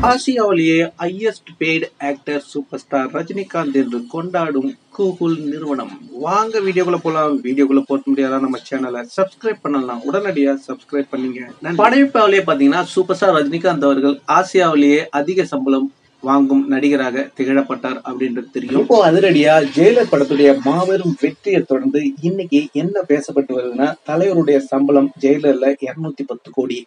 ஆசியாவிலேயே highest paid actor super star Rajinikanth என்று கொண்டாடும் கூகுள் நிறுவனம். வாங்க வீடியோக்குள்ள போலாம். வீடியோக்குள்ள போக முடியாதா நம்ம சேனலை சப்ஸ்கிரைப் பண்ணலாம். உடனடியா சப்ஸ்கிரைப் பண்ணீங்க. படைப்பாவிலேயே பாத்தீங்கன்னா சூப்பர் ஸ்டார் ரஜினிகாந்த் அவர்கள் ஆசியாவிலேயே அதிக சம்பளம் வாங்கும் நடிகராக திகழப்பட்டார் அப்படின்றது தெரியும். இப்போ அதிரடியா ஜெயிலர் படத்துடைய மாபெரும் வெற்றியை தொடர்ந்து இன்னைக்கு என்ன பேசப்பட்டு வருதுன்னா, தலைவருடைய சம்பளம் ஜெயிலர்ல 210 கோடி.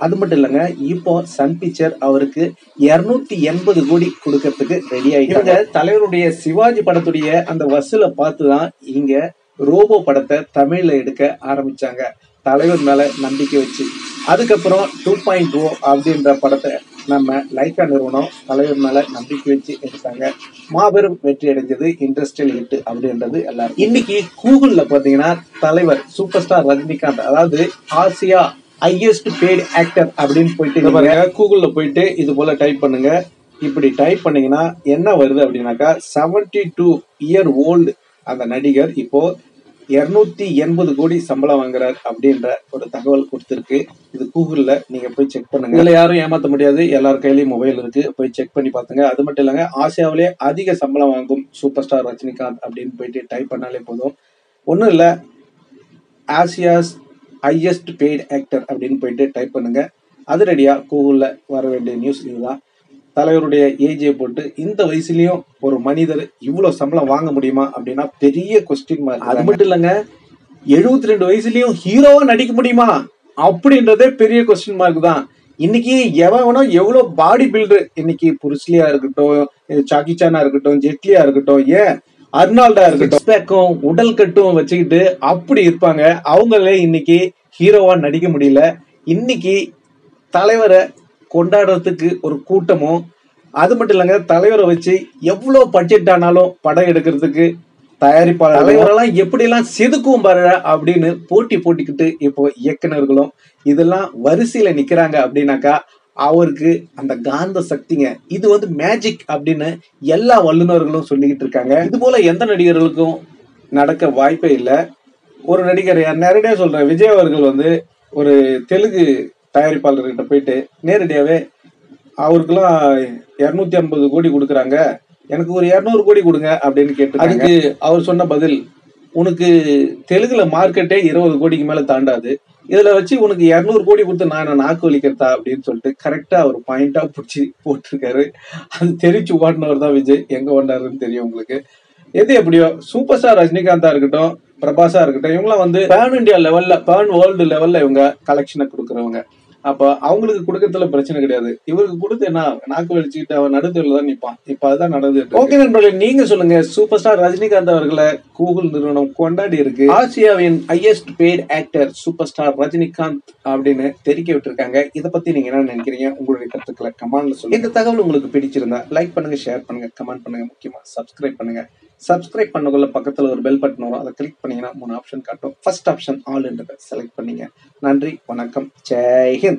அது மட்டும் இல்லைங்க, இப்போ சன் பிக்சர் அவருக்கு 280 கோடி கொடுக்கறதுக்கு ரெடி ஆயிட்டாங்க. தலைவருடைய சிவாஜி படத்துடைய அந்த வசூலை பார்த்துதான் இங்க ரோபோ படத்தை தமிழ்ல எடுக்க ஆரம்பிச்சாங்க, தலைவர் மேல நம்பிக்கை வச்சு. அதுக்கப்புறம் 2.0 அப்படின்ற படத்தை நம்ம லைக்கா நிறுவனம் தலைவர் மேல நம்பிக்கை வச்சு எடுத்தாங்க. மாபெரும் வெற்றி அடைஞ்சது, இண்டஸ்ட்ரியல் ஹிட் அப்படின்றது எல்லாரும். இன்னைக்கு கூகுள்ல பாத்தீங்கன்னா தலைவர் சூப்பர் ஸ்டார் ரஜினிகாந்த், அதாவது ஆசியா ஹையஸ்ட் பெய்டு ஆக்டர் அப்படின்னு போயிட்டு கூகுள்ல போயிட்டு இது போல டைப் பண்ணுங்க. இப்படி டைப் பண்ணீங்கன்னா என்ன வருது அப்படின்னாக்கா, 72 இயர் ஓல்டு அந்த நடிகர் இப்போ 280 கோடி சம்பளம் வாங்குறாரு அப்படின்ற ஒரு தகவல் கொடுத்திருக்கு. இது கூகுள்ல நீங்க போய் செக் பண்ணுங்க. இதுல யாரும் ஏமாத்த முடியாது, எல்லார் கையிலயும் மொபைல் இருக்கு, போய் செக் பண்ணி பாத்துங்க. அது மட்டும் இல்லைங்க, ஆசியாவிலே அதிக சம்பளம் வாங்கும் சூப்பர் ஸ்டார் ரஜினிகாந்த் அப்படின்னு போயிட்டு டைப் பண்ணாலே போதும். ஒன்றும் இல்லை, ஆசியாஸ் ஹையஸ்ட் பெய்டு ஆக்டர் அப்படின்னு போயிட்டு டைப் பண்ணுங்க. அதிரடியா கூகுள்ல வர வேண்டிய நியூஸ் இதுதான். தலைவருடைய ஏஜை போட்டு இந்த வயசுலயும் ஒரு மனிதர் இவ்வளவு சம்பளம் வாங்க முடியுமா அப்படின்னா பெரிய கொஸ்டின் மார்க். அது மட்டும் இல்லைங்க, 72 வயசுலயும் ஹீரோவா நடிக்க முடியுமா அப்படின்றதே பெரிய கொஸ்டின் மார்க் தான். இன்னைக்கு எவனோ எவ்வளவு பாடி பில்டர், இன்னைக்கு புருஸ்லியா இருக்கட்டும், சாக்கி சானா இருக்கட்டும், ஜெட்லியா இருக்கட்டும், ஏன் அர்னால்டா இருக்கட்டும், உடல் கட்டும் வச்சுக்கிட்டு அப்படி இருப்பாங்க. அவங்களே இன்னைக்கு ஹீரோவா நடிக்க முடியல. இன்னைக்கு தலைவரை கொண்டாடுறதுக்கு ஒரு கூட்டமும், அது மட்டும் இல்லைங்க, தலைவரை வச்சு எவ்வளவு பட்ஜெட் ஆனாலும் படம் எடுக்கிறதுக்கு தயாரிப்பாளர் தலைவரெல்லாம் எப்படி எல்லாம் செதுக்கும் பாரு அப்படின்னு போட்டி போட்டிக்கிட்டு இப்போ இயக்குநர்களும் இதெல்லாம் வரிசையில நிக்கிறாங்க. அப்படின்னாக்கா அவருக்கு அந்த காந்த சக்திங்க, இது வந்து மேஜிக் அப்படின்னு எல்லா வல்லுநர்களும் சொல்லிக்கிட்டு இருக்காங்க. இது போல எந்த நடிகர்களுக்கும் நடக்க வாய்ப்பே இல்லை. ஒரு நடிகர் நேரடியா சொல்றேன், விஜய் அவர்கள் வந்து ஒரு தெலுங்கு தயாரிப்பாளர்கிட்ட போயிட்டு நேரடியாவே அவருக்கெல்லாம் 250 கோடி கொடுக்குறாங்க, எனக்கு ஒரு 200 கோடி கொடுங்க அப்படின்னு கேட்டு, அதுக்கு அவர் சொன்ன பதில், உனக்கு தெலுங்குல மார்க்கெட்டே 20 கோடிக்கு மேல தாண்டாது, இதுல வச்சு உனக்கு 200 கோடி கொடுத்து நான் என்ன நாக்கு வலிக்கிறதா அப்படின்னு சொல்லிட்டு கரெக்டா ஒரு பாயிண்டா பிடிச்சி போட்டிருக்காரு. அது தெரிச்சு ஓடினவர் தான் விஜய். எங்க ஓடினாருன்னு தெரியும் உங்களுக்கு. எது எப்படியோ சூப்பர் ஸ்டார் ரஜினிகாந்தா இருக்கட்டும், பிரபாஸா இருக்கட்டும், இவங்களாம் வந்து பேன் இண்டியா லெவல்ல, பேன் வேர்ல்டு லெவல்ல இவங்க கலெக்ஷனை கொடுக்குறவங்க. அப்ப அவங்களுக்கு கொடுக்கறதுல பிரச்சனை கிடையாது. இவருக்கு கொடுத்து என்ன, நாக்கு வலிச்சுக்கிட்டு அவன் நடுத்தல தான் நிப்பான். இப்ப அதுதான் நடந்துட்டு. ஓகே நண்பர்களே, நீங்க சொல்லுங்க, சூப்பர் ஸ்டார் ரஜினிகாந்த் அவர்களை கூகுள் நிறுவனம் கொண்டாடி இருக்கு. ஆசியாவின் highest paid actor super star Rajinikanth அப்படின்னு தெரிவிக்க விட்டுருக்காங்க. இதை பத்தி நீங்க என்ன நினைக்கிறீங்க? உங்களுடைய கருத்துக்களை கமெண்ட்ல சொல்லுங்க. இந்த தகவல் உங்களுக்கு பிடிச்சிருந்தா லைக் பண்ணுங்க, ஷேர் பண்ணுங்க, கமெண்ட் பண்ணுங்க, முக்கியமா சப்ஸ்கிரைப் பண்ணுங்க. சப்ஸ்கிரைப் பண்ணக்குள்ள பக்கத்துல ஒரு பெல் பட்டன் வரும், அதை கிளிக் பண்ணீங்கன்னா 3 ஆப்ஷன் காட்டும். ஃபர்ஸ்ட் ஆப்ஷன் ஆல் என்றதை செலக்ட் பண்ணீங்க. நன்றி, வணக்கம், ஜெய் ஹிந்த்.